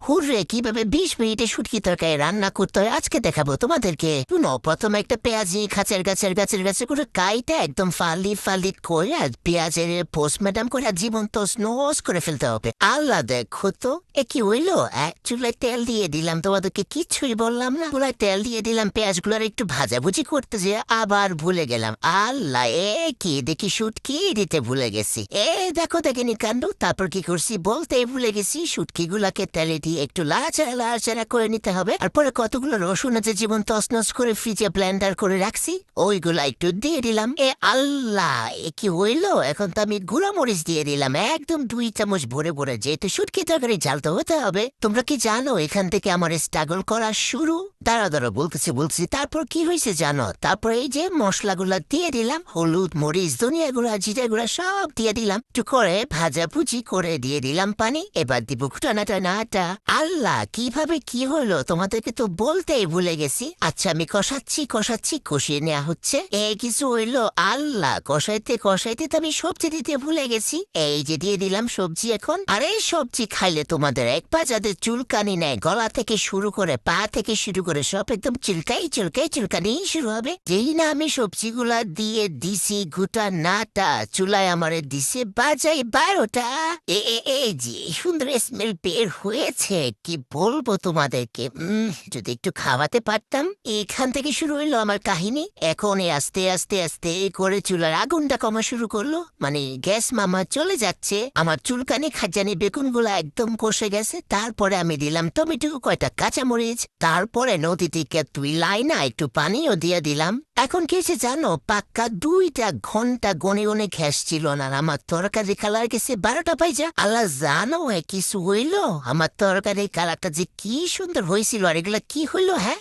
Hurray, কিভাবে 20 মিনিটে শুটকি তরকারি রান্না করতে হয় আজকে দেখাবো তোমাদেরকে। শুনো, প্রথমে একটা পেঁয়াজি খাঁচের গাছের করে কাইটা একদম ফালি ফালি করে আর পেঁয়াজের পোস্টমর্টম করে আর জীবন তছনছ করে ফেলতে হবে। আল্লাহ, দেখো তো এ কি হইলো। এক চুলায় তেল দিয়ে দিলাম, তোমাদেরকে কিছুই বললাম না। চুলায় তেল দিয়ে দিলাম, পেঁয়াজগুলোর একটু ভাজাভুজি করতে যে আবার ভুলে গেলাম। আল্লাহ, এ কি দেখি শুটকি দিতে ভুলে গেছি। দেখো দেখিনি কাণ্ড। তারপর কি করছি বলতে ভুলে গেছি, শুটকি গুলাকে তেলে দিয়ে একটু লাড়াচাড়া করে নিতে হবে। আর পরে কতগুলো রসুন আছে জীবন তছনছ করে ফ্রিজে ব্লেন্ডার করে রাখছি, ওইগুলা একটু দিয়ে দিলাম। আল্লাহ, এ কি হইলো। এখন তো আমি গুঁড়া মরিচ দিয়ে দিলাম একদম 2 চামচ ভরে ভরে, যেহেতু শুটকি তরকারি জাল তো হতে হবে। তোমরা কি জানো এখান থেকে আমার স্ট্রাগল করা শুরু? দাঁড়া বলছি। তারপর কি হয়েছে জানো? তারপর এই যে মশলাগুলা দিয়ে দিলাম, হলুদ, মরিচ, ধনিয়া গুঁড়া, জিরা গুঁড়া সব দিয়ে দিলাম। একটু করে ভাজাভুজি করে দিয়ে দিলাম পানি। এবার দিব টানাটা। আল্লাহ, কিভাবে কি হলো তোমাদেরকে তো বলতেই ভুলে গেছি। আচ্ছা, আমি কষাচ্ছি, কষিয়ে নেওয়া হচ্ছে। এই কিছু হইলো। আল্লাহ, কষাইতে তো আমি সবজি দিতে ভুলে গেছি। এই যে দিয়ে দিলাম সবজি এখন। আর এই সবজি খাইলে তোমাদের একবার যাদের চুলকানি নেয়, গলা থেকে শুরু করে পা থেকে শুরু করে সব একদম চুলকানি শুরু হবে। যেই না আমি সবজিগুলা দিয়ে দিছি গোটা নাটা, চুলায় আমারে দিছে বাজাই 12টা। এই যে সুন্দর স্মেল বের হয়েছে, কি বলবো তোমাদেরকে। যদি একটু খাওয়াতে পারতাম। এখান থেকে শুরু হইলো আমার কাহিনী। এখন আস্তে করে চুলার আগুনটা কমা শুরু করলো, মানে গ্যাস মামা চলে যাচ্ছে। আমার চুলকানি খাজানি বেগুনগুলা একদম কষে গেছে। তারপরে আমি দিলাম টমেটো, কয়টা কাঁচামরিচ। তারপরে নদী থেকে তুই লাইনা একটু পানিও দিয়ে দিলাম। এখন কেসে জানো, পাক্কা 2 ঘন্টা গনে ঘ্যাস ছিল না। আমার তরকারি কালার গেছে 12টা পাইজা। আল্লাহ জানো কিছু হইলো। আমার তরকারি কালারটা যে কি সুন্দর হয়েছিল, আর এগুলা কি হইলো। হ্যাঁ,